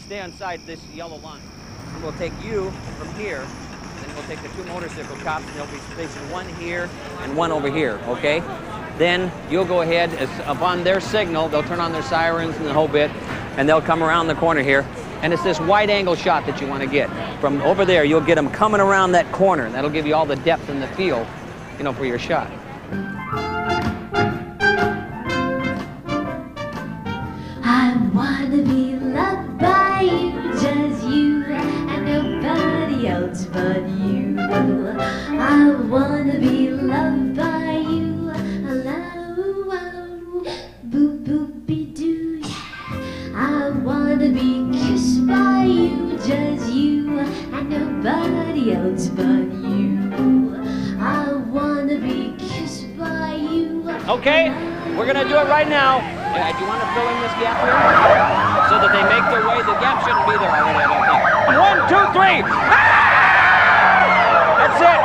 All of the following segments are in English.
Stay inside this yellow line. And we'll take you from here, and then we'll take the two motorcycle cops, and they'll be stationed one here and one over here, okay? Then you'll go ahead, upon their signal, they'll turn on their sirens and the whole bit, and they'll come around the corner here. And it's this wide-angle shot that you want to get. From over there, you'll get them coming around that corner, and that'll give you all the depth and the feel, you know, for your shot. I want to be loved by you, just you, and nobody else but you. I want to be loved by you, hello, boop boop be doo. I want to be kissed by you, just you, and nobody else but you. I want to be kissed by you. Okay, we're gonna do it right now. Do you want to fill in this gap here? So that they make their way. The gap shouldn't be there already, I don't think. 1, 2, 3. Ah! That's it.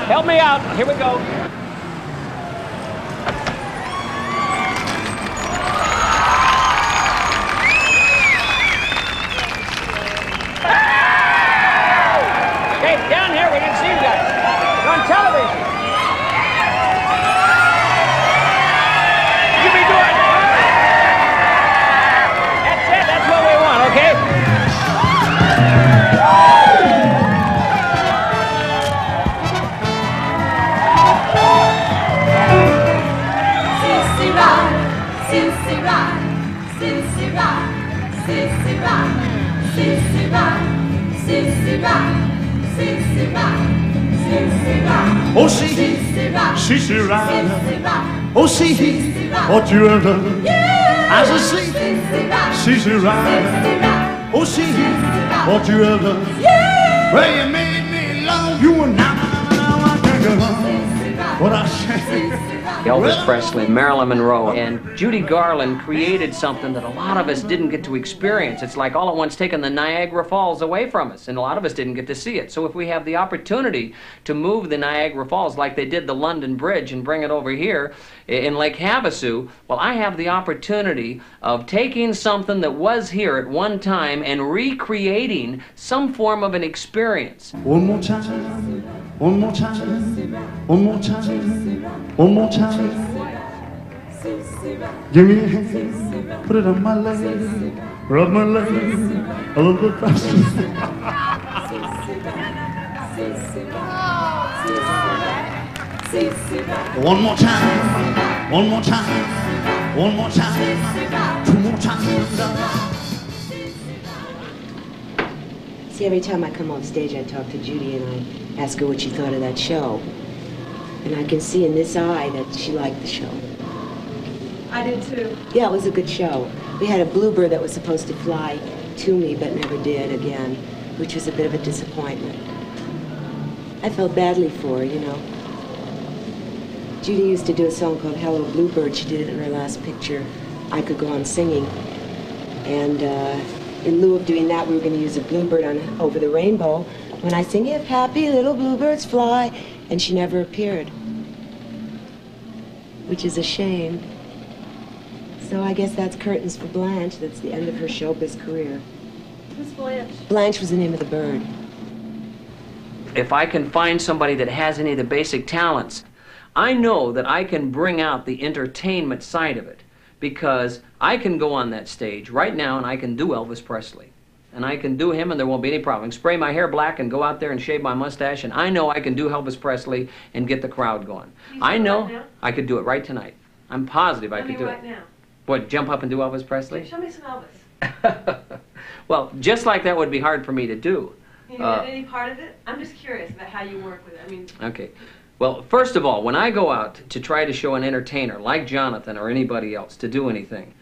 Help me out. Here we go. Okay, down here, we didn't see you guys. You're on television. You be doing it. That's it, that's what we want, okay? Sissy rock, sissy rock, sissy rock, sissy rock, sissy rock, sissy rock, sissy rock. Oh, see, sissy rock. Oh, see, what you have done. As I sleep, sissy rock. Oh, see, what you have done. Well, you made me love you, and now I can't get on. What I say. Elvis Presley, Marilyn Monroe, and Judy Garland created something that a lot of us didn't get to experience. It's like all at once taking the Niagara Falls away from us, and a lot of us didn't get to see it. So if we have the opportunity to move the Niagara Falls like they did the London Bridge and bring it over here in Lake Havasu, well, I have the opportunity of taking something that was here at one time and recreating some form of an experience. One more time, one more time, one more time, one more time. Give me a hand, put it on my leg, rub my leg a little bit faster. One more time, one more time, one more time, two more times. See, every time I come on stage, I talk to Judy and I ask her what she thought of that show. And I can see in this eye that she liked the show. I did too. Yeah, it was a good show. We had a Bluebird that was supposed to fly to me but never did again, which was a bit of a disappointment. I felt badly for her, you know. Judy used to do a song called Hello Bluebird. She did it in her last picture, I Could Go On Singing. And in lieu of doing that, we were going to use a Bluebird on Over the Rainbow when I sing, If Happy Little Bluebirds Fly, and she never appeared, which is a shame. So I guess that's curtains for Blanche. That's the end of her showbiz career. Who's Blanche? Blanche was the name of the bird. If I can find somebody that has any of the basic talents, I know that I can bring out the entertainment side of it, because I can go on that stage right now and I can do Elvis Presley. And I can do him and there won't be any problem. I can spray my hair black and go out there and shave my mustache, and I know I can do Elvis Presley and get the crowd going. I know I could do it right tonight. I'm positive I could do it. Now. What, jump up and do Elvis Presley? Show me some Elvis. Well, just like that would be hard for me to do. Can you get any part of it? I'm just curious about how you work with it. I mean. Okay. Well, first of all, when I go out to try to show an entertainer like Jonathan or anybody else to do anything,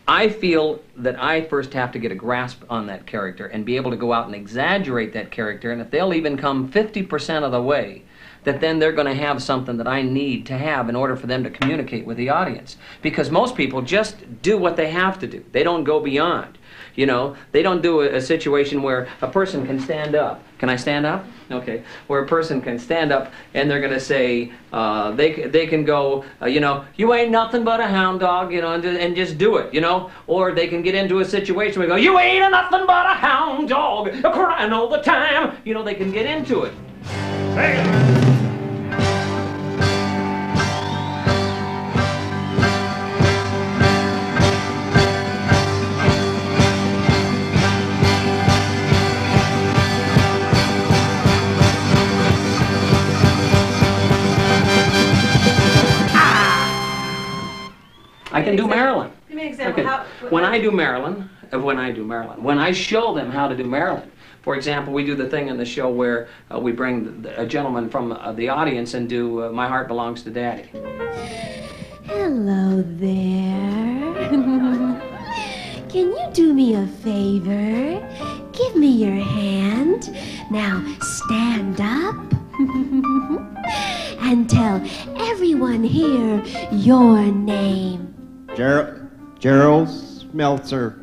I feel that I first have to get a grasp on that character and be able to go out and exaggerate that character, and if they'll even come 50% of the way, that then they're going to have something that I need to have in order for them to communicate with the audience. Because most people just do what they have to do. They don't go beyond. You know, they don't do a situation where a person can stand up. Can I stand up? Okay. Where a person can stand up and they're going to say, they can go, you know, you ain't nothing but a hound dog, you know, and just do it, you know. Or they can get into a situation where they go, you ain't nothing but a hound dog, crying all the time. You know, they can get into it. Hey. I can do Marilyn. Give me an example. Okay. When I show them how to do Marilyn, for example, we do the thing in the show where we bring a gentleman from the audience and do My Heart Belongs to Daddy. Hello there. Can you do me a favor? Give me your hand. Now stand up and tell everyone here your name. Gerald Smeltzer.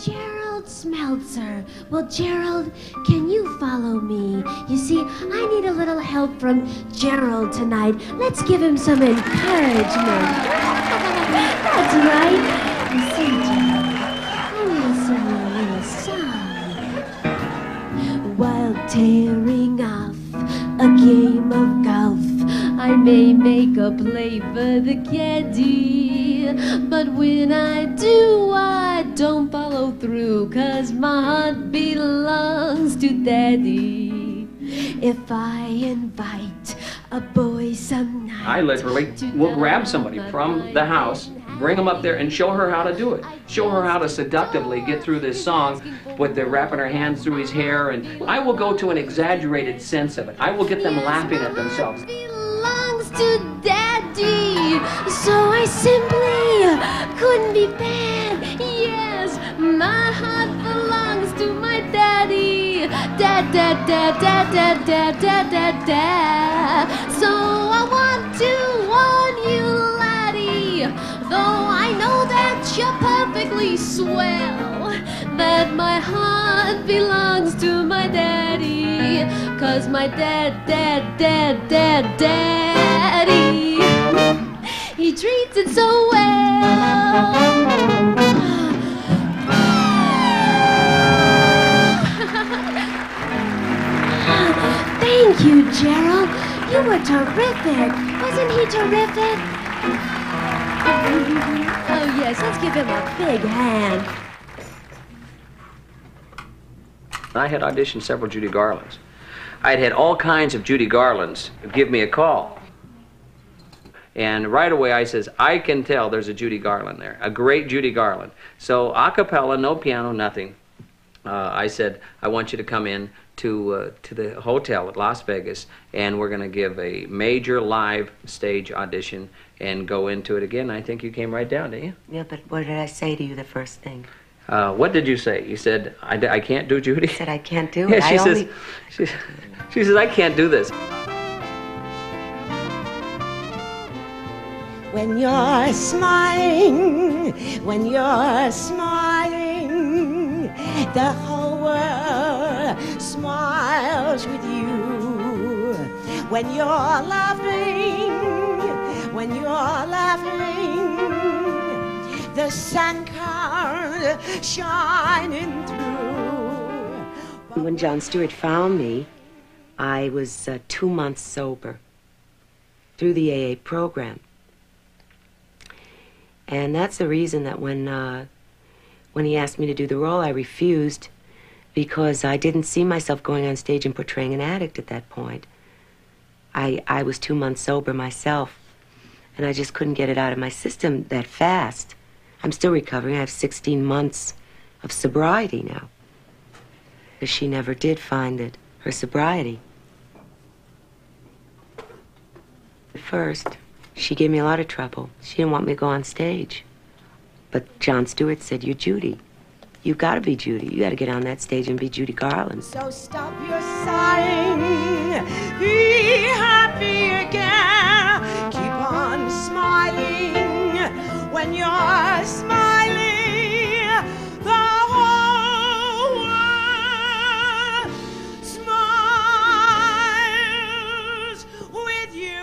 Gerald Smeltzer. Well, Gerald, can you follow me? You see, I need a little help from Gerald tonight. Let's give him some encouragement. That's right. You see, Gerald, I'm going to sing you a little song. While tearing off a game of golf, I may make a play for the caddy, but when I do, I don't follow through, 'cause my heart belongs to Daddy. If I invite a boy some night, I literally will grab somebody from the house, bring them up there and show her how to do it. Show her how to seductively get through this song with the wrapping her hands through his hair, and I will go to an exaggerated sense of it. I will get them laughing at themselves. Belongs to Daddy, so I simply couldn't be bad. Yes, my heart belongs to my daddy. Dad, dad, dad, dad, dad, dad, dad, dad, dad. So I want to warn you, laddie, though I know that you're perfectly swell, that my heart belongs to my daddy, 'cause my daddy, he treats it so well. Thank you, Gerald. You were terrific. Wasn't he terrific? Oh, yes, let's give him a big hand. I had auditioned several Judy Garlands. I'd had all kinds of Judy Garlands give me a call. And right away I says, I can tell there's a Judy Garland there, a great Judy Garland. So a cappella, no piano, nothing. I said, I want you to come in to the hotel at Las Vegas, and we're going to give a major live stage audition and go into it again. I think you came right down, didn't you? Yeah, but what did I say to you the first thing? What did you say? You said, I can't do Judy? I said, I can't do Yeah, it. she says, I can't do this. When you're smiling, the whole world smiles with you. When you're laughing, the sun comes shining through. When Jon Stewart found me, I was 2 months sober through the AA program. And that's the reason that when he asked me to do the role, I refused, because I didn't see myself going on stage and portraying an addict at that point. I was 2 months sober myself, and I just couldn't get it out of my system that fast. I'm still recovering. I have 16 months of sobriety now, because she never did find it, her sobriety. At first, she gave me a lot of trouble. She didn't want me to go on stage. But Jon Stewart said, you're Judy. You gotta be Judy. You gotta get on that stage and be Judy Garland. So stop your sighing Be happy again. Keep on smiling when you're smiling. The whole world smiles with you.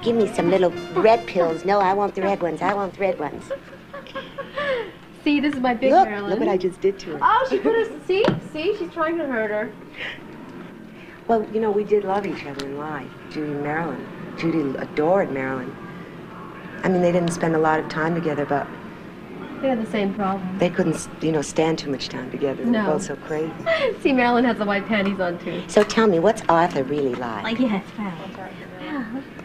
Give me some little red pills. No, I want the red ones. I want the red ones. See, this is my big Look, Marilyn. look what I just did to her. Oh, she put us. See, she's trying to hurt her. Well, you know, we did love each other in life, Judy and Marilyn. Judy adored Marilyn. I mean, they didn't spend a lot of time together, but They had the same problem. they couldn't, you know, stand too much time together. They were No. both so crazy. See, Marilyn has the white panties on, too. So tell me, what's Arthur really like? Yes, well.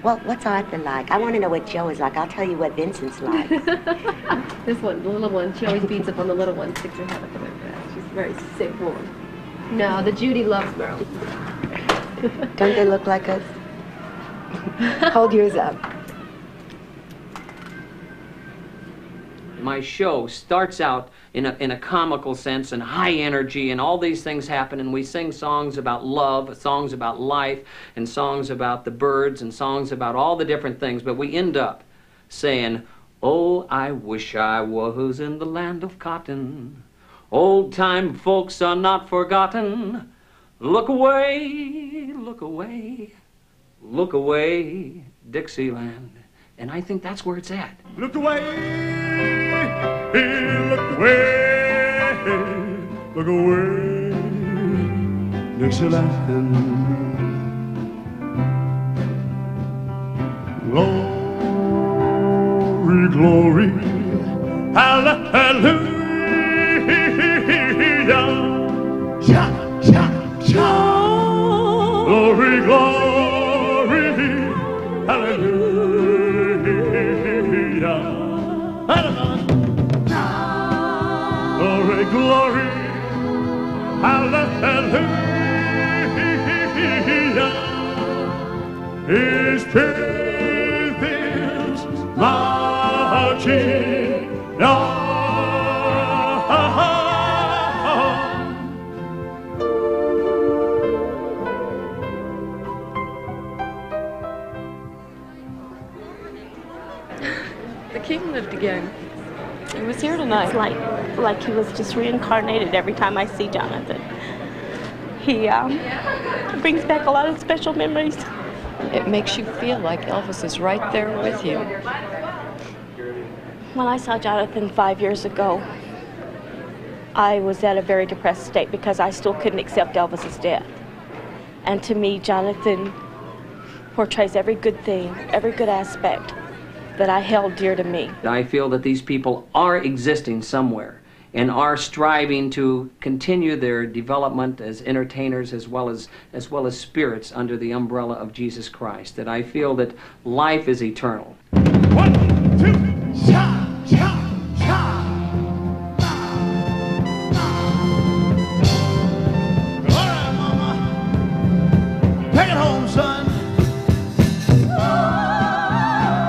Well, what's Arthur like? I want to know what Joe is like. I'll tell you what Vincent's like. This one, the little one, she always beats up on the little one, sticks her head up in her bed. She's a very sick woman. No, the Judy loves Marilyn. Don't they look like us? Hold yours up. My show starts out in a comical sense and high energy, and all these things happen, and we sing songs about love, songs about life, and songs about the birds, and songs about all the different things, but we end up saying, oh, I wish I was in the land of cotton. Old-time folks are not forgotten. Look away, look away, look away, Dixieland. And I think that's where it's at. Look away, look away, look away, Dixieland. Glory, glory, hallelujah. Shout, shout, shout. Glory, glory, hallelujah. Glory, glory, hallelujah. His truth is marching on. The king lived again. He was here tonight. It's like he was just reincarnated every time I see Jonathan. He brings back a lot of special memories. It makes you feel like Elvis is right there with you. When I saw Jonathan 5 years ago, I was at a very depressed state because I still couldn't accept Elvis's death. And to me, Jonathan portrays every good thing, every good aspect that I held dear to me. I feel that these people are existing somewhere and are striving to continue their development as entertainers as well as spirits under the umbrella of Jesus Christ. That I feel that life is eternal. 1, 2, shout, shout, shout. All right, mama. Take it home, son.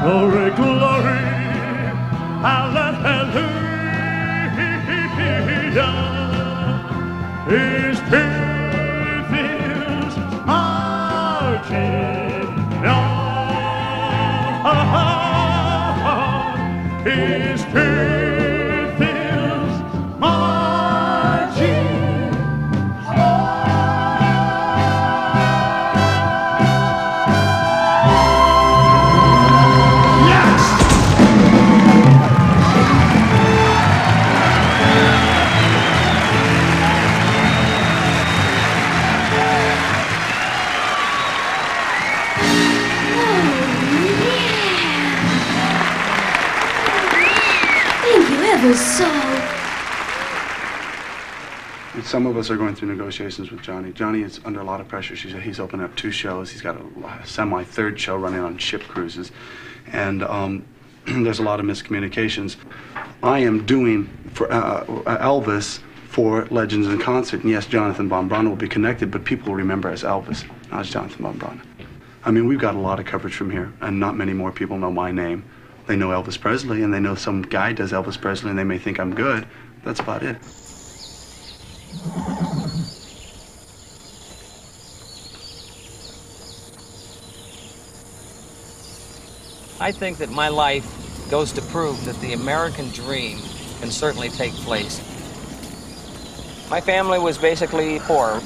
Glory, glory, hallelujah. His truth is marching on. His truth is marching Some of us are going through negotiations with Johnny. Johnny is under a lot of pressure. He's opened up 2 shows. He's got a semi-third show running on ship cruises. And there's a lot of miscommunications. I am doing for Elvis for Legends in Concert. And yes, Jonathan Von Braun will be connected, but people will remember as Elvis, not as Jonathan Von Braun. I mean, we've got a lot of coverage from here, and not many more people know my name. They know Elvis Presley, and they know some guy does Elvis Presley, and they may think I'm good. That's about it. I think that my life goes to prove that the American dream can certainly take place. My family was basically poor.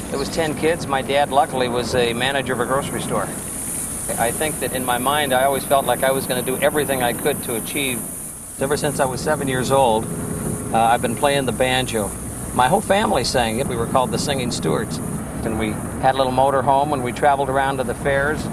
There was 10 kids. My dad, luckily, was a manager of a grocery store. I think that in my mind, I always felt like I was going to do everything I could to achieve. Ever since I was 7 years old, I've been playing the banjo. My whole family sang it. We were called the Singing Stuarts. And we had a little motor home and we traveled around to the fairs.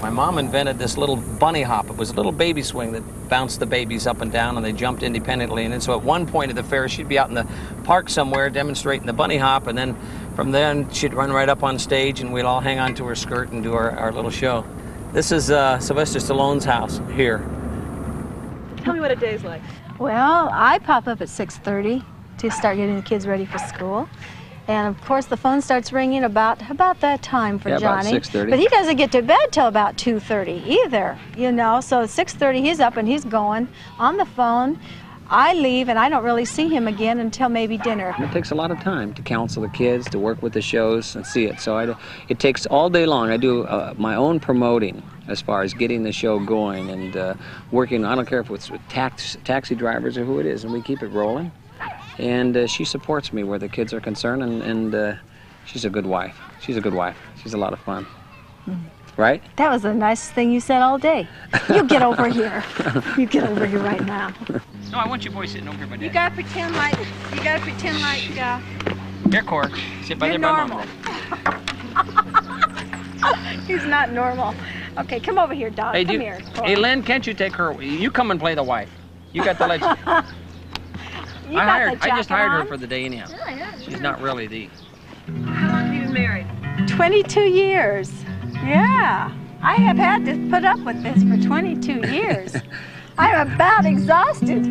My mom invented this little bunny hop. It was a little baby swing that bounced the babies up and down and they jumped independently. And then so at one point of the fair, she'd be out in the park somewhere demonstrating the bunny hop, and then from there she'd run right up on stage and we'd all hang on to her skirt and do our little show. This is Sylvester Stallone's house here. Tell me what a day's like. Well, I pop up at 6:30 to start getting the kids ready for school. And of course the phone starts ringing about that time for Johnny. About 6:30. But he doesn't get to bed till about 2:30 either, you know. So at 6:30 he's up and he's going on the phone. I leave and I don't really see him again until maybe dinner. It takes a lot of time to counsel the kids, to work with the shows and see it. So it takes all day long. I do my own promoting as far as getting the show going and working. I don't care if it's with taxi drivers or who it is, and we keep it rolling. And she supports me where the kids are concerned, and she's a good wife. She's a good wife. She's a lot of fun. Right? That was the nicest thing you said all day. You get over here. You get over here right now. No, I want you boys sitting over here by Dad. You gotta pretend like, Here, Cor. Sit by you're there by normal. Mom. He's not normal. Okay, come over here, Doc. Hey, Come here. Hey, Lynn, can't you take her? You come and play the wife. You got the legend. I just hired her for the day anyhow. Yeah. She's not really the. How long have you been married? 22 years. Yeah. I have had to put up with this for 22 years. I'm about exhausted.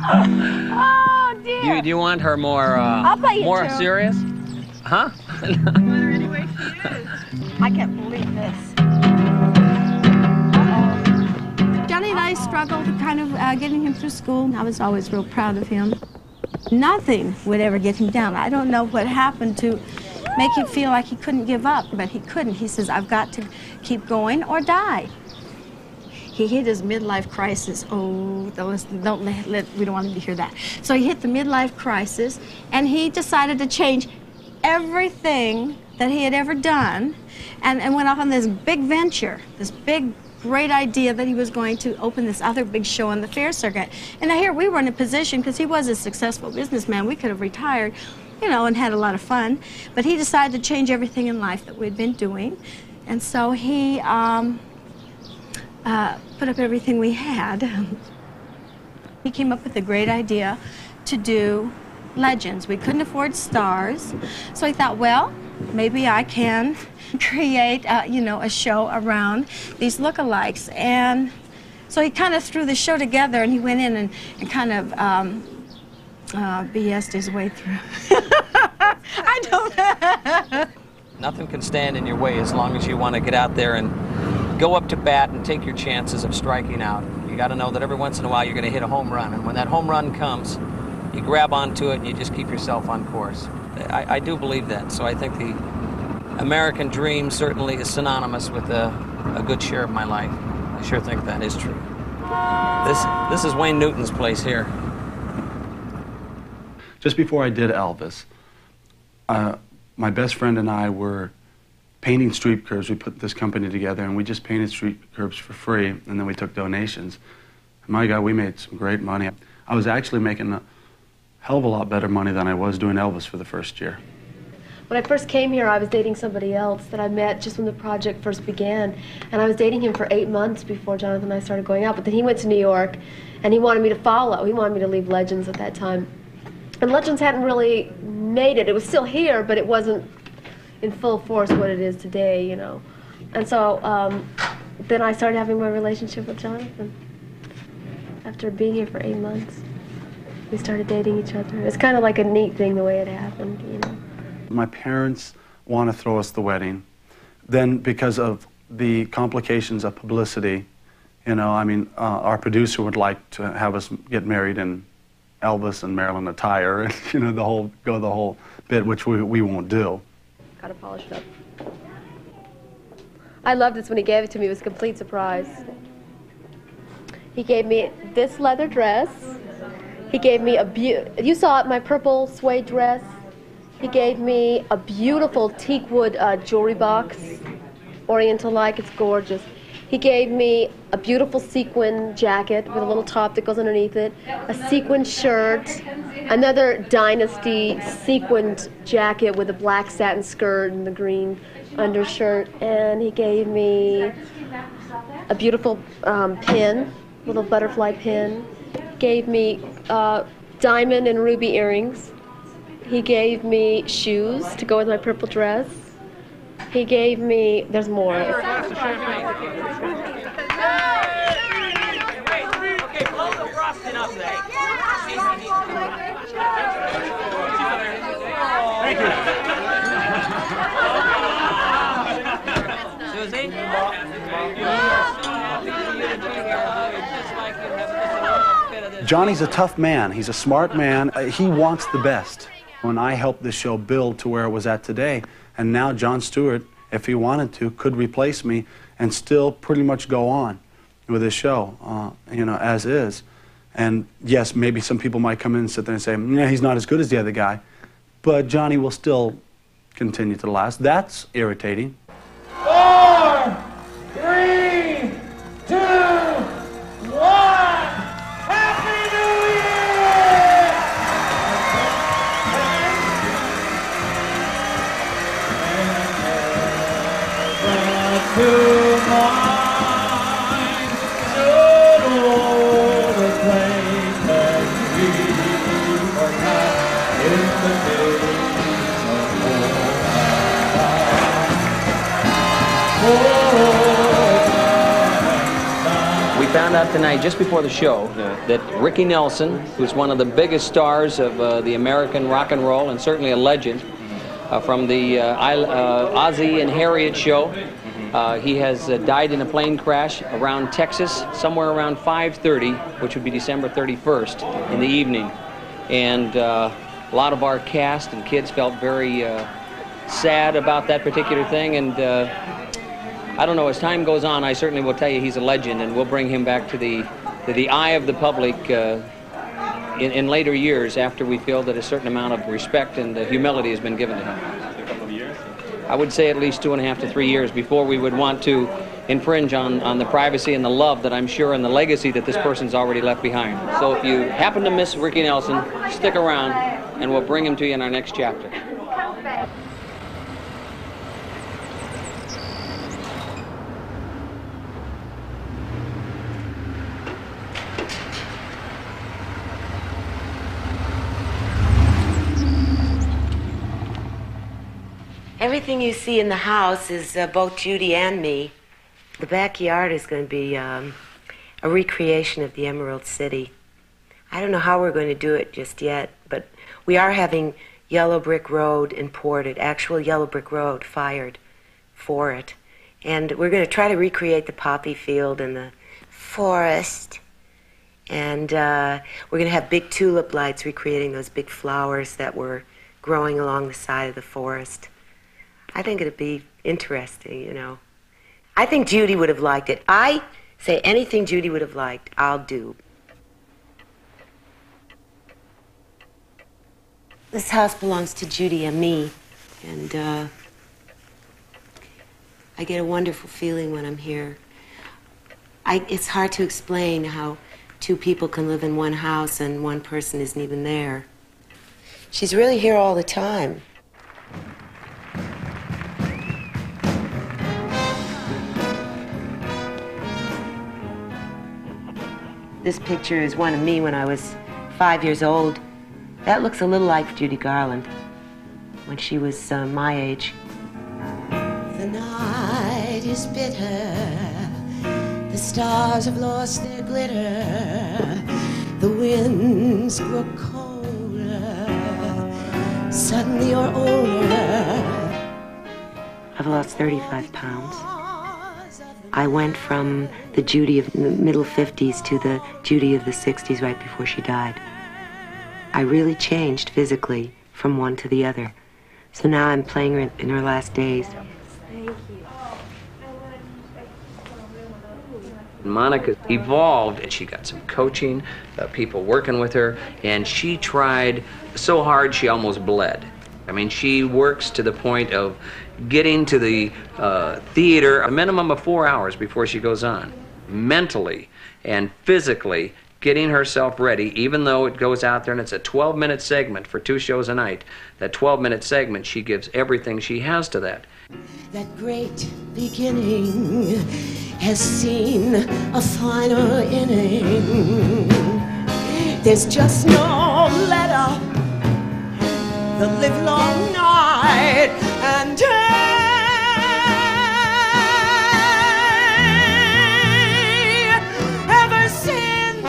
Oh, dear. Do you want her more more serious? Huh? You want her any way she is. I can't believe this. Johnny and I struggled kind of getting him through school. I was always real proud of him. Nothing would ever get him down. I don't know what happened to make him feel like he couldn't give up, but he couldn't. He says, I've got to keep going or die. He hit his midlife crisis. Oh, those, we don't want him to hear that. So he hit the midlife crisis, and he decided to change everything that he had ever done and went off on this big venture, this big, great idea that he was going to open this other big show on the fair circuit. And now here we were in a position, because he was a successful businessman, we could have retired, you know, and had a lot of fun. But he decided to change everything in life that we'd been doing. And so he put up everything we had. He came up with a great idea to do legends. We couldn't afford stars. So he thought, well, maybe I can create, you know, a show around these lookalikes. And so he kind of threw the show together, and he went in and kind of BS'd his way through. I don't know. Nothing can stand in your way as long as you want to get out there and go up to bat and take your chances of striking out. You got to know that every once in a while you're going to hit a home run, and when that home run comes, you grab onto it and you just keep yourself on course. I do believe that, so I think the American dream certainly is synonymous with a good share of my life. I sure think that is true. This is Wayne Newton's place here. Just before I did Elvis, my best friend and I were painting street curbs. We put this company together, and we just painted street curbs for free, and then we took donations. And my God, we made some great money. I was actually making a hell of a lot better money than I was doing Elvis for the first year. When I first came here, I was dating somebody else that I met just when the project first began. And I was dating him for 8 months before Jonathan and I started going out. But then he went to New York, and he wanted me to follow. He wanted me to leave Legends at that time. And Legends hadn't really made it. It was still here, but it wasn't in full force what it is today, you know. And so then I started having my relationship with Jonathan. After being here for 8 months, we started dating each other. It's kind of like a neat thing the way it happened, you know. My parents want to throw us the wedding. Then because of the complications of publicity, you know, I mean, our producer would like to have us get married in Elvis and Marilyn attire, and, you know, the whole bit, which we won't do. Gotta polish it up. I loved this when he gave it to me. It was a complete surprise. He gave me this leather dress. He gave me you saw it, my purple suede dress. He gave me a beautiful teakwood jewelry box, Oriental-like. It's gorgeous. He gave me a beautiful sequin jacket with a little top that goes underneath it, a sequin shirt, another Dynasty sequined jacket with a black satin skirt and the green undershirt, and he gave me a beautiful pin, little butterfly pin. Gave me diamond and ruby earrings. He gave me shoes to go with my purple dress. He gave me, there's more. Okay, blow the frosting up there. Thank you. Susie? Johnny's a tough man. He's a smart man. He wants the best. When I helped this show build to where it was at today, and now Jon Stewart, if he wanted to, could replace me and still pretty much go on with his show, you know, as is. And yes, maybe some people might come in and sit there and say, yeah, he's not as good as the other guy, but Johnny will still continue to last. That's irritating. 4, 3, 2, 1. Happy New We found out tonight, just before the show, that Ricky Nelson, who's one of the biggest stars of the American rock and roll, and certainly a legend, from the Ozzie and Harriet show, he has died in a plane crash around Texas, somewhere around 5:30, which would be December 31st, in the evening. And a lot of our cast and kids felt very sad about that particular thing, and I don't know, as time goes on, I certainly will tell you he's a legend, and we'll bring him back to the eye of the public in later years, after we feel that a certain amount of respect and humility has been given to him. A couple of years? I would say at least 2.5 to 3 years before we would want to infringe on the privacy and the love that I'm sure and the legacy that this person's already left behind. So if you happen to miss Ricky Nelson, stick around and we'll bring him to you in our next chapter. Everything you see in the house is both Judy and me. The backyard is going to be a recreation of the Emerald City. I don't know how we're going to do it just yet, but we are having yellow brick road imported, actual yellow brick road fired for it. And we're going to try to recreate the poppy field and the forest. And we're going to have big tulip lights recreating those big flowers that were growing along the side of the forest. I think it'd be interesting, you know. I think Judy would have liked it. I say anything Judy would have liked, I'll do. This house belongs to Judy and me, and I get a wonderful feeling when I'm here. It's hard to explain how two people can live in one house and one person isn't even there. She's really here all the time. This picture is one of me when I was 5 years old. That looks a little like Judy Garland when she was my age. The night is bitter. The stars have lost their glitter. The winds grow colder. Suddenly you're older. I've lost 35 pounds. I went from the Judy of the middle 50s to the Judy of the 60s right before she died. I really changed physically from one to the other. So now I'm playing her in her last days. Thank you. Monica evolved, and she got some coaching, people working with her, and she tried so hard she almost bled. I mean, she works to the point of getting to the theater a minimum of 4 hours before she goes on, mentally and physically getting herself ready, even though it goes out there and it's a 12-minute segment for 2 shows a night. That 12-minute segment, she gives everything she has to that. That great beginning has seen a final inning. There's just no let up the livelong night and day. Ever since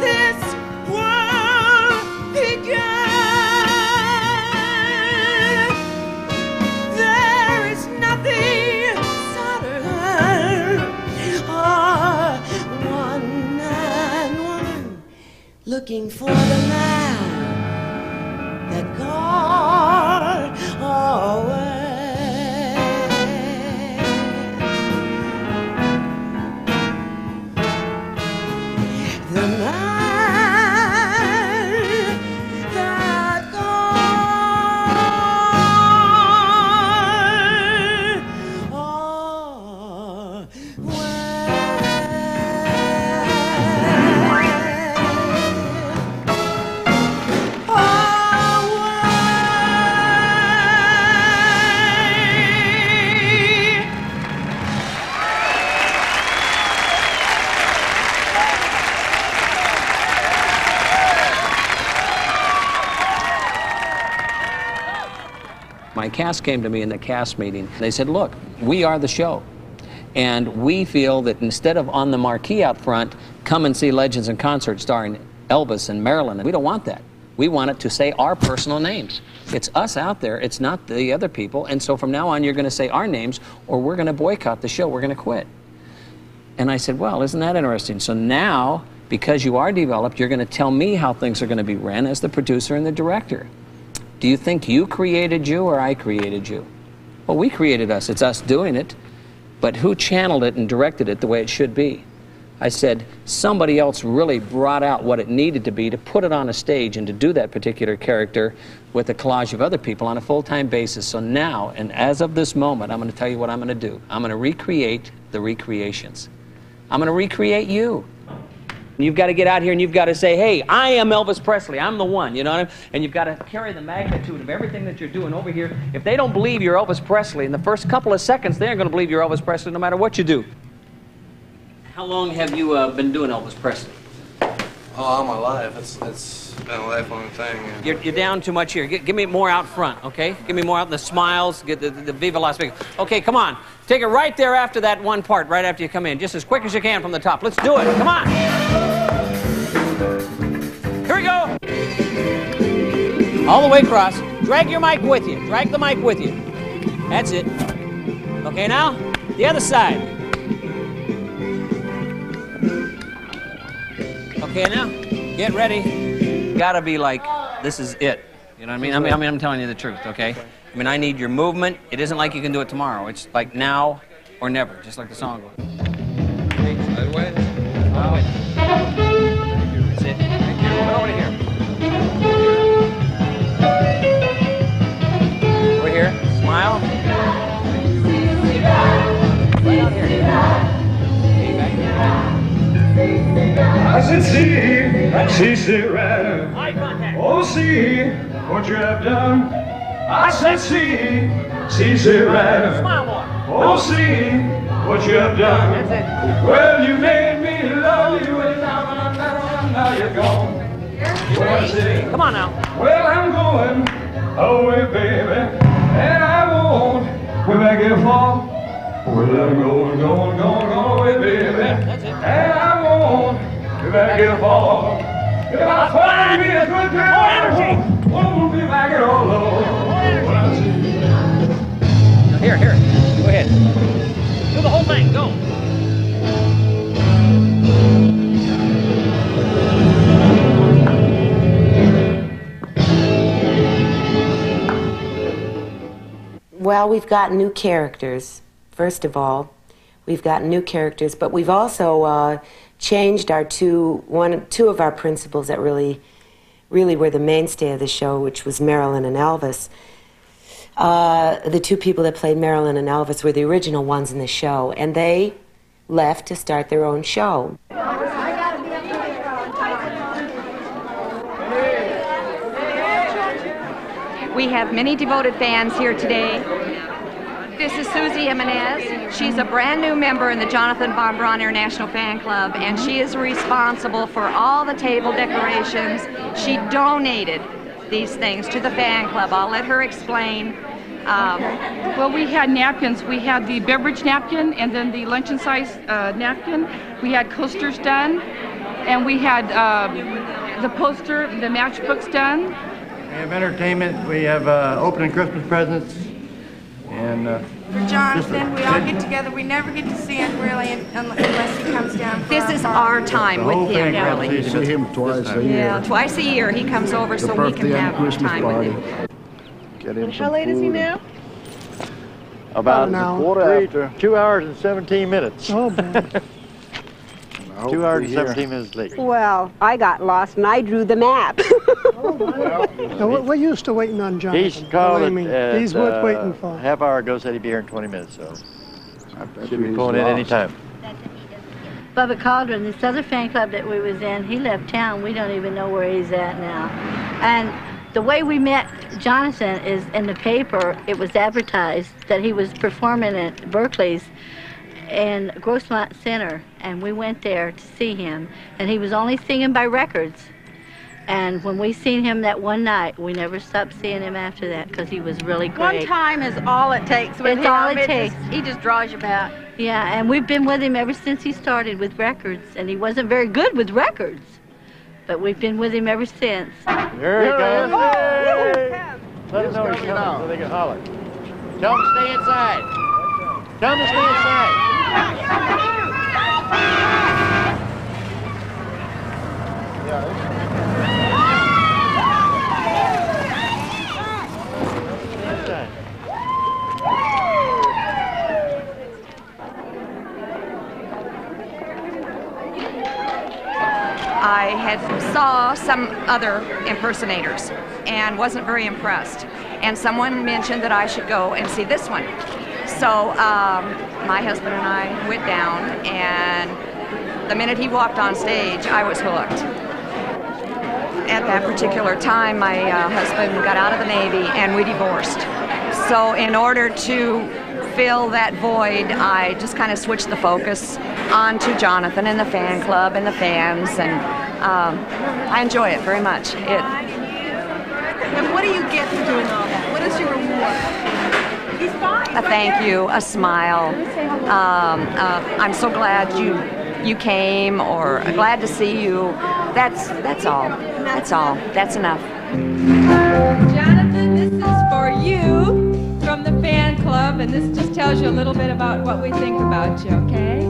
this world began, there is nothing sadder than one and one looking for the man that God always. The man that God My cast came to me in the cast meeting. They said, look, we are the show. And we feel that instead of on the marquee out front, come and see Legends in Concert starring Elvis and Marilyn. We don't want that. We want it to say our personal names. It's us out there, it's not the other people. And so from now on, you're going to say our names, or we're going to boycott the show, we're going to quit. And I said, well, isn't that interesting? So now, because you are developed, you're going to tell me how things are going to be ran as the producer and the director. Do you think you created you or I created you? Well, we created us. It's us doing it. But who channeled it and directed it the way it should be? I said, somebody else really brought out what it needed to be to put it on a stage and to do that particular character with a collage of other people on a full-time basis. So now, and as of this moment, I'm going to tell you what I'm going to do. I'm going to recreate the recreations. I'm going to recreate you. You've got to get out here and you've got to say, hey, I am Elvis Presley. I'm the one, you know what I mean? And you've got to carry the magnitude of everything that you're doing over here. If they don't believe you're Elvis Presley, in the first couple of seconds, they aren't going to believe you're Elvis Presley no matter what you do. How long have you been doing Elvis Presley? Oh, all my life. It's been a lifelong thing. You're down too much here. Give me more out front, okay? Give me more out, the smiles, get the Viva Las Vegas. Okay, come on. Take it right there after that one part, right after you come in. Just as quick as you can from the top. Let's do it. Come on. Here we go. All the way across. Drag your mic with you. Drag the mic with you. That's it. Okay, now, the other side. Okay, now, get ready. Gotta be like, this is it. You know what I mean? I'm telling you the truth, okay? I mean, I need your movement. It isn't like you can do it tomorrow. It's like now or never, just like the song goes. Side way. That's it. Thank you. Over here. Over here. Smile. Right out here. Okay, back here. I said, see, and she said, right. Oh, see what you have done. I said, see, she said, right. Oh, see what you have done. Well, you made me love you, and now you're gone. Well, see, come on now. Well, I'm going away, baby, and I won't be back here for. Well, I'm going away, baby, and I won't be back here for. If I find me a good girl, I won't be back at all. Here. Go ahead. Do the whole thing. Go. Well, we've got new characters. First of all, we've gotten new characters, but we've also changed our two of our principals that really were the mainstay of the show, which was Marilyn and Elvis. The two people that played Marilyn and Elvis were the original ones in the show, and they left to start their own show. We have many devoted fans here today. This is Susie Jimenez. She's a brand new member in the Jonathan Von Braun International Fan Club, and she is responsible for all the table decorations. She donated these things to the fan club. I'll let her explain. Well, we had napkins. We had the beverage napkin and then the luncheon size napkin. We had coasters done, and we had the poster, the matchbooks done. We have entertainment. We have opening Christmas presents. And for Jonathan, we all get together. We never get to see him really unless he comes down. This is our time with him, really. We see him twice a year. Yeah, twice a year he comes over so we can have time with him. Get him How late is he now? About a quarter to 2 hours and 17 minutes. Oh, boy. 2 hours and 17 minutes late. Well, I got lost and I drew the map. Now, we're used to waiting on Jonathan. He's called He's worth waiting for. Half hour ago said he'd be here in 20 minutes, so should be pulling in any time. Bubba Cauldron, this other fan club that we was in, he left town. We don't even know where he's at now. And the way we met Jonathan is in the paper. It was advertised that he was performing at Berkeley's in Grossmont Center, and we went there to see him, and he was only singing by records. And when we seen him that one night, we never stopped seeing him after that because he was really great. One time is all it takes with him. It's all it takes. He just draws you back. Yeah, and we've been with him ever since he started with records, and he wasn't very good with records, but we've been with him ever since. Here he comes. Let him know he's coming so they can holler. Tell him to stay inside. Tell him to stay inside. I saw some other impersonators and wasn't very impressed. And someone mentioned that I should go and see this one. So my husband and I went down, and the minute he walked on stage, I was hooked. At that particular time, my husband got out of the Navy and we divorced. So in order to fill that void, I just kind of switched the focus onto Jonathan and the fan club and the fans, and I enjoy it very much. And what do you get from doing all that? What is your reward? He's fine. A thank you, a smile. I'm so glad you came, or glad to see you. That's all. That's all. That's enough. Jonathan, this is for you from the fan club, and this just tells you a little bit about what we think about you, okay?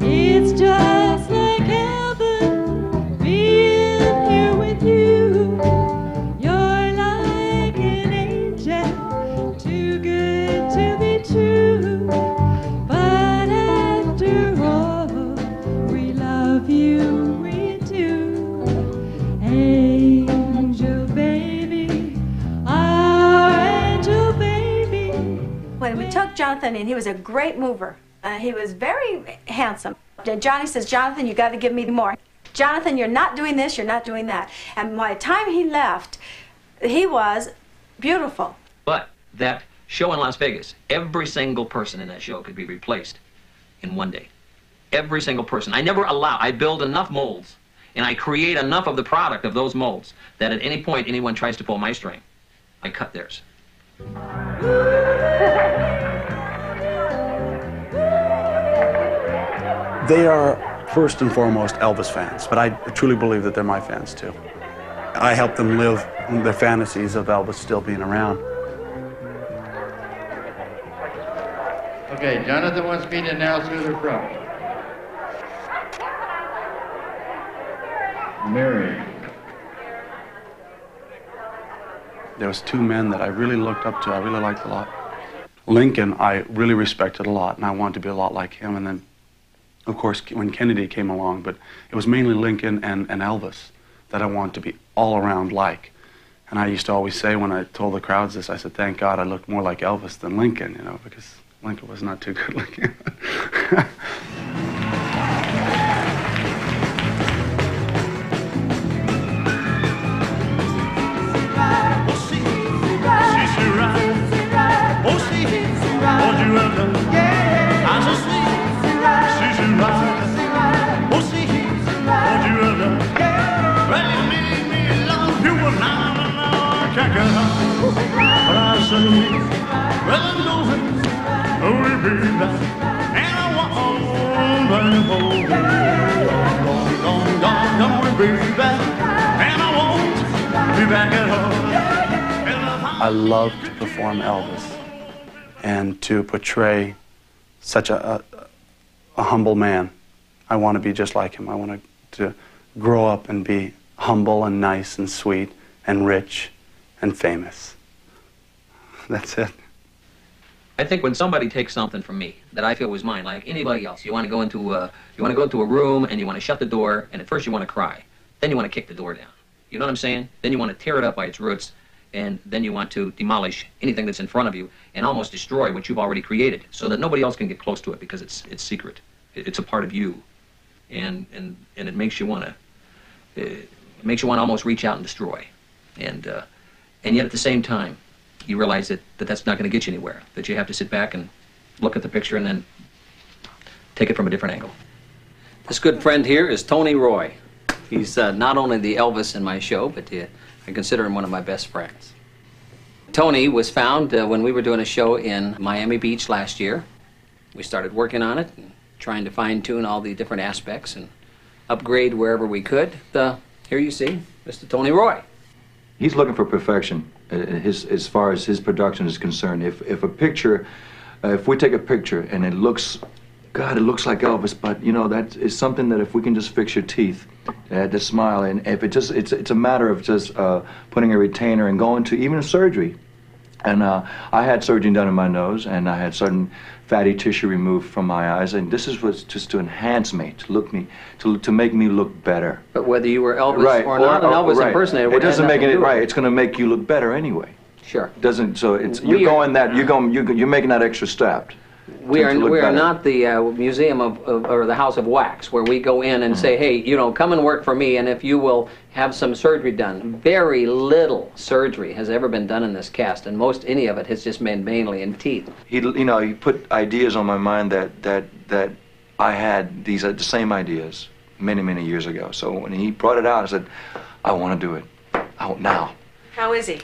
It's just like heaven being here with you. You're like an angel, too good to be true. But after all, we love you, we do. Angel baby, our angel baby. When we took Jonathan in, he was a great mover. He was very handsome. And Johnny says, Jonathan, you got to give me more. Jonathan, you're not doing this, you're not doing that. And by the time he left, he was beautiful. But that show in Las Vegas, every single person in that show could be replaced in one day. Every single person. I build enough molds, and I create enough of the product of those molds that at any point anyone tries to pull my string, I cut theirs. They are first and foremost Elvis fans, but I truly believe that they're my fans too. I help them live their fantasies of Elvis still being around. Okay, Jonathan wants me to announce who they're from. Mary. There was two men that I really looked up to, I really liked a lot. Lincoln, I really respected a lot, and I wanted to be a lot like him. And then, of course, when Kennedy came along, but it was mainly Lincoln and Elvis that I wanted to be all around like. And I used to always say when I told the crowds this, I said, thank God I looked more like Elvis than Lincoln, you know, because Lincoln was not too good looking. I love to perform Elvis and to portray such a humble man. I want to be just like him. I want to grow up and be humble and nice and sweet and rich and famous. That's it. I think when somebody takes something from me that I feel was mine, like anybody else, you want to go into a room and you want to shut the door, and at first you want to cry, then you want to kick the door down. You know what I'm saying? Then you want to tear it up by its roots, and then you want to demolish anything that's in front of you and almost destroy what you've already created, so that nobody else can get close to it because it's secret. It's a part of you, and it makes you want to almost reach out and destroy, and yet at the same time, you realize that that's not going to get you anywhere, that you have to sit back and look at the picture and then take it from a different angle. This good friend here is Tony Roy. He's not only the Elvis in my show, but I consider him one of my best friends. Tony was found when we were doing a show in Miami Beach last year. We started working on it and trying to fine-tune all the different aspects and upgrade wherever we could. Here you see Mr. Tony Roy. He's looking for perfection as far as his production is concerned. If a picture, if we take a picture and it looks, God, it looks like Elvis, but you know, that is something that if we can just fix your teeth, the smile, and if it just, it's a matter of just putting a retainer and going to even surgery. And I had surgery done in my nose, and I had certain fatty tissue removed from my eyes, and this was just to enhance me, to make me look better. But whether you were Elvis or not an Elvis impersonator, it doesn't make it right. It's going to make you look better anyway. Sure. It doesn't. So it's you're making that extra step. We are not the museum or the House of Wax, where we go in and say, hey, you know, come and work for me, and if you will have some surgery done. Very little surgery has ever been done in this cast, and any of it has just been mainly in teeth. He put ideas on my mind that I had the same ideas many years ago. So when he brought it out, I said, I want to do it. Now. How is he?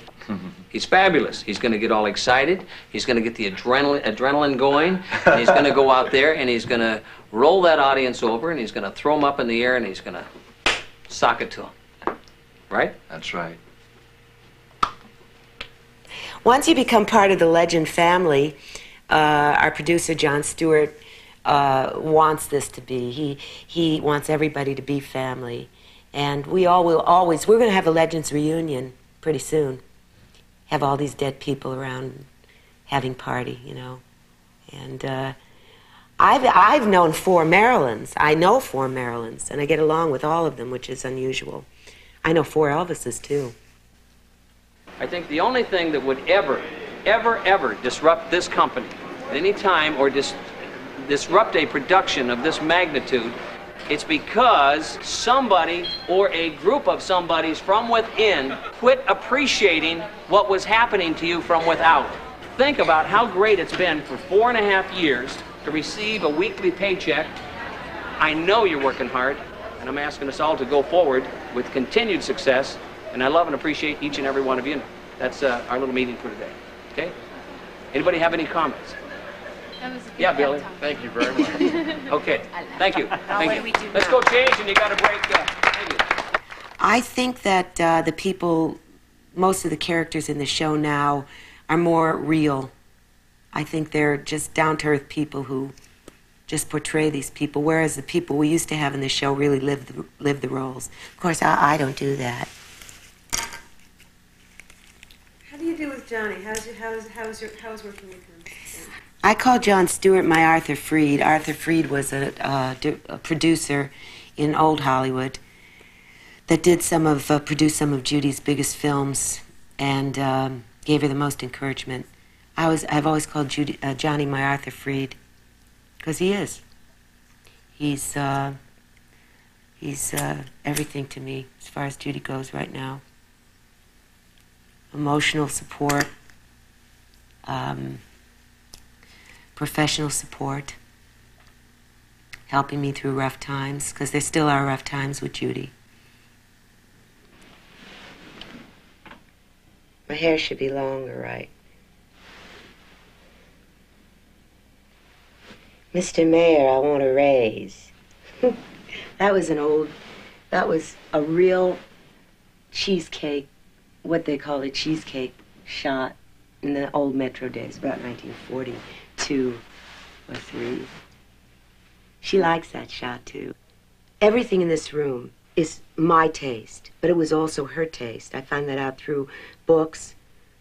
He's fabulous. He's going to get all excited. He's going to get the adrenaline going. And he's going to go out there and he's going to roll that audience over and he's going to throw them up in the air and he's going to sock it to them. Right? That's right. Once you become part of the Legend family, our producer, John Stewart, wants this to be. He wants everybody to be family. And we all will always, we're going to have a Legends reunion pretty soon. Have all these dead people around having party, you know. And I've known 4 Marilyns. I know 4 Marilyns, and I get along with all of them, which is unusual. I know 4 Elvises, too. I think the only thing that would ever disrupt this company at any time or disrupt a production of this magnitude, it's because somebody or a group of somebodies from within quit appreciating what was happening to you from without. Think about how great it's been for 4.5 years to receive a weekly paycheck. I know you're working hard, and I'm asking us all to go forward with continued success, and I love and appreciate each and every one of you. That's our little meeting for today, okay? Anybody have any comments? Yeah, Billy. Thank you very much. Okay, thank you. Thank you. Let's go change, and you got a break. Thank you. I think that the people, most of the characters in the show now are more real. I think they're just down-to-earth people who just portray these people, whereas the people we used to have in the show really live the roles. Of course, I don't do that. How do you do with Johnny? How is working with him? I call John Stewart my Arthur Freed. Arthur Freed was a producer in old Hollywood that did produced some of Judy's biggest films and gave her the most encouragement. I've always called Johnny my Arthur Freed because he is. He's everything to me as far as Judy goes right now. Emotional support, professional support, helping me through rough times, because there still are rough times with Judy. My hair should be longer, right? Mr. Mayor, I want a raise. That was a real cheesecake, what they call a cheesecake shot in the old Metro days, about 1942 or 3. She likes that shot, too. Everything in this room is my taste, but it was also her taste. I found that out through books,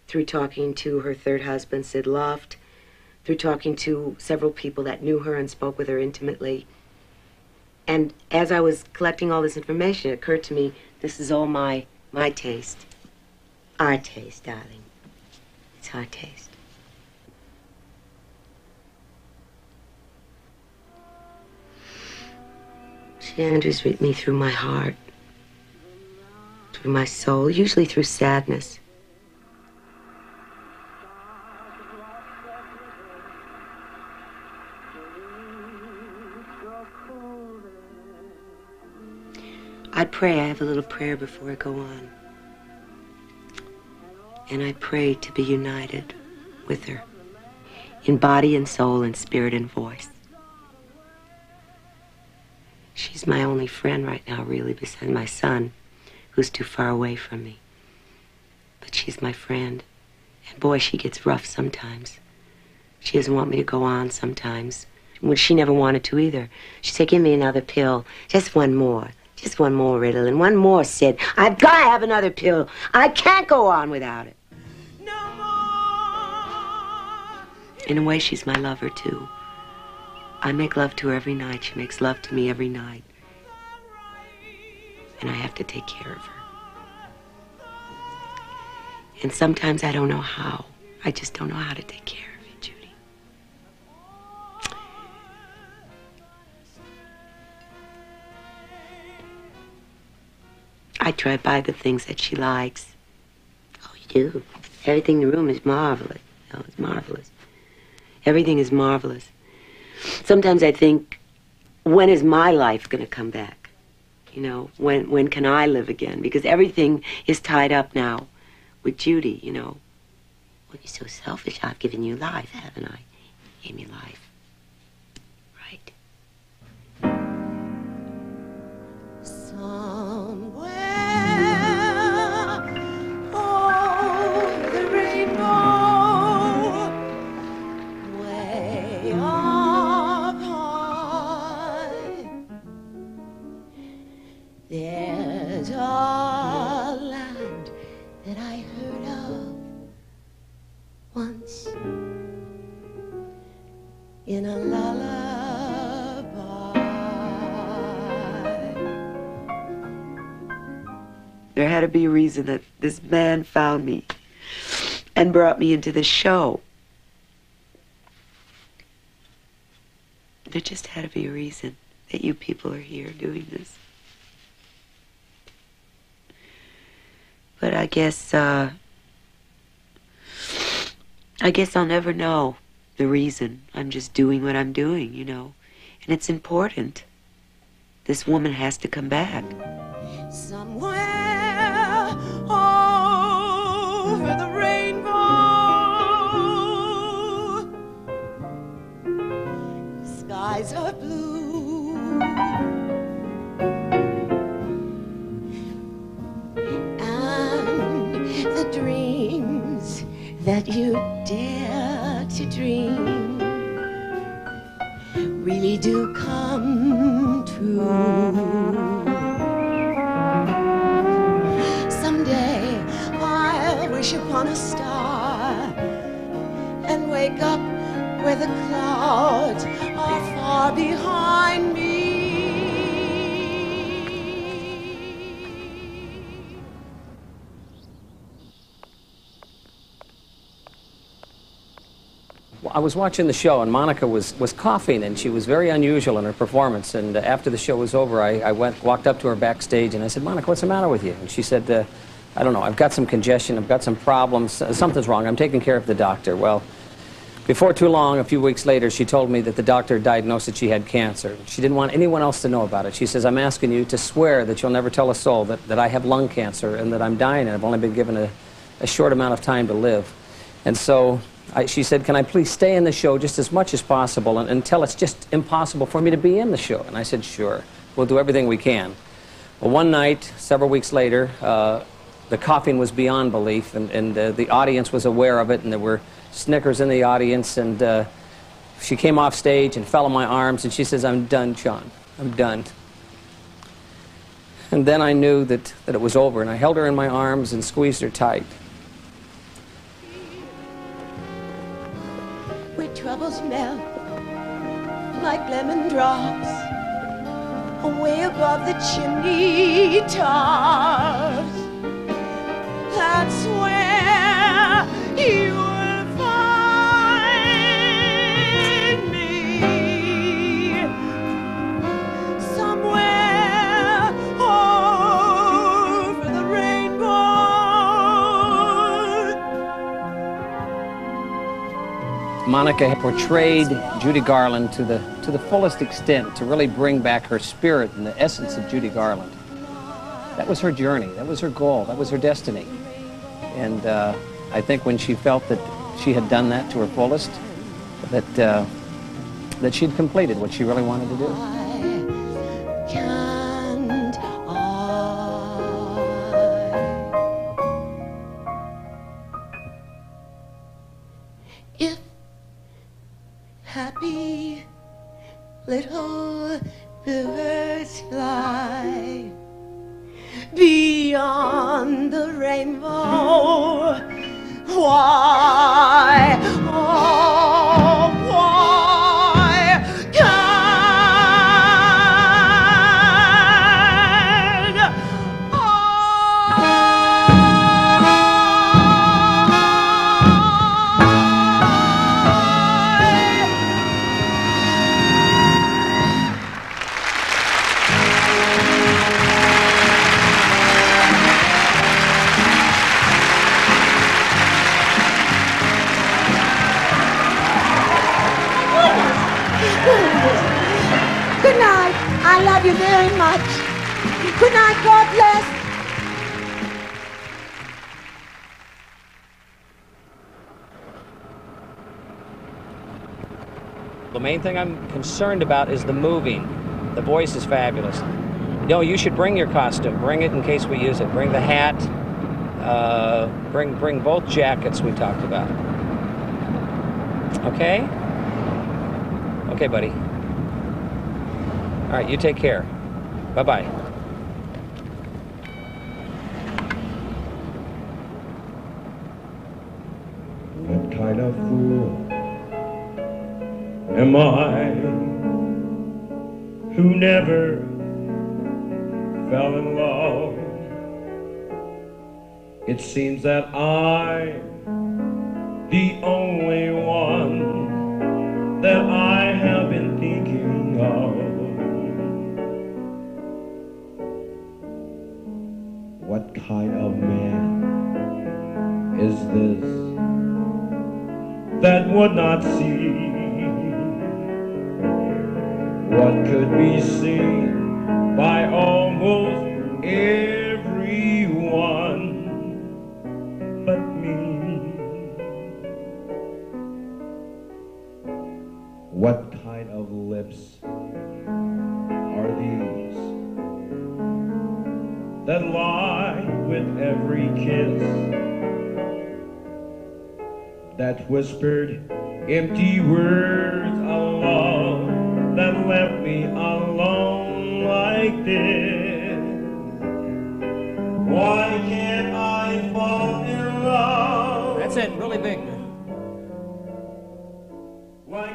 through talking to her third husband, Sid Luft, through talking to several people that knew her and spoke with her intimately. And as I was collecting all this information, it occurred to me, this is all my taste. Our taste, darling. It's our taste. She enters with me through my heart, through my soul, usually through sadness. I pray, I have a little prayer before I go on. And I pray to be united with her in body and soul and spirit and voice. She's my only friend right now, really, beside my son, who's too far away from me. But she's my friend. And boy, she gets rough sometimes. She doesn't want me to go on sometimes. Well, she never wanted to either. She said, give me another pill, just one more. Just one more, Ritalin. One more, Sid. I've got to have another pill. I can't go on without it. In a way, she's my lover, too. I make love to her every night. She makes love to me every night. And I have to take care of her. And sometimes I don't know how. I just don't know how to take care of you, Judy. I try to buy the things that she likes. Oh, you do? Everything in the room is marvelous. Oh, it's marvelous. Everything is marvelous. Sometimes I think, when is my life going to come back? You know, when can I live again? Because everything is tied up now with Judy, you know. Well, you're so selfish. I've given you life, haven't I? You gave me life. Right. Somewhere over the rainbow, way up high, there's a land that I heard of once in a lullaby. There had to be a reason that this man found me and brought me into this show. There just had to be a reason that you people are here doing this. But I guess I'll never know the reason. I'm just doing what I'm doing, you know. And it's important. This woman has to come back. Somewhere over the rainbow, skies are blue, and the dreams that you dare to dream really do come true. Someday I'll wish upon a star and wake up where where the clouds are far behind me. I was watching the show, and Monica was coughing, and she was very unusual in her performance. And after the show was over, I walked up to her backstage, and I said, Monica, what's the matter with you? And she said, I don't know, I've got some congestion, I've got some problems, something's wrong, I'm taking care of the doctor. Well, before too long, a few weeks later, she told me that the doctor diagnosed that she had cancer. She didn't want anyone else to know about it. She says, I'm asking you to swear that you'll never tell a soul that I have lung cancer and that I'm dying and I've only been given a short amount of time to live. And so she said, can I please stay in the show just as much as possible until it's just impossible for me to be in the show? And I said, sure, we'll do everything we can. Well, one night, several weeks later, the coughing was beyond belief, and the audience was aware of it, and there were snickers in the audience, and she came off stage and fell in my arms, and she says, I'm done, John, I'm done. And then I knew that it was over, and I held her in my arms and squeezed her tight. Where troubles melt like lemon drops away above the chimney tops. That's where you will find me, somewhere over the rainbow. Monica portrayed Judy Garland to the fullest extent, to really bring back her spirit and the essence of Judy Garland. That was her journey, that was her goal, that was her destiny. And I think when she felt that she had done that to her fullest, that she'd completed what she really wanted to do. Can't if happy little birds fly beyond the rainbow, why, oh, why can't Good night. I love you very much. Good night. God bless. The main thing I'm concerned about is the moving. The voice is fabulous. No, you should bring your costume. Bring it in case we use it. Bring the hat. Bring both jackets we talked about. Okay? Okay, buddy. All right, you take care. Bye-bye. What kind of fool am I who never fell in love? It seems that I'm the only one that I have been thinking of. What kind of man is this that would not see what could be seen by almost everyone but me? What kind of lips are these that lie with every kiss, that whispered empty words of love, that left me alone like this? Why can't I fall in love? That's it, really big. Why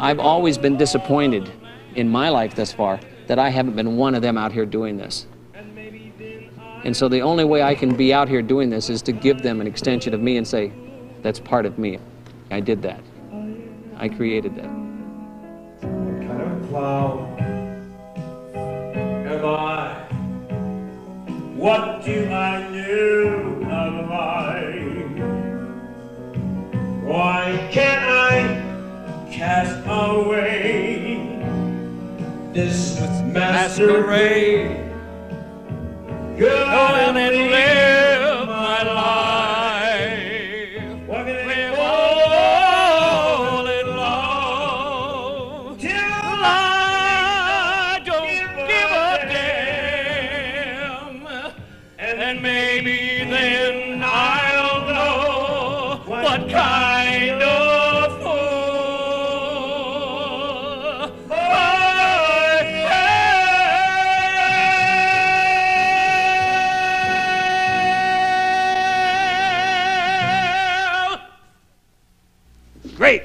I've always been disappointed in my life thus far that I haven't been one of them out here doing this. And so the only way I can be out here doing this is to give them an extension of me and say, that's part of me. I did that. I created that. What kind of clown am I? What do I know of life? Why can't I cast away this masquerade? Go and live my life. Live all alone till I don't give a damn. And maybe then I'll know what kind of fool I am. Great.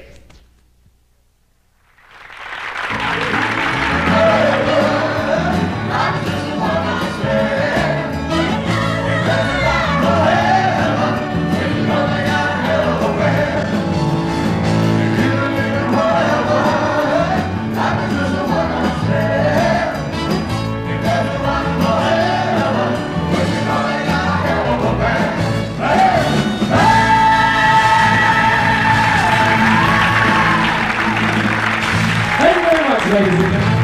Thank you very much, ladies and gentlemen.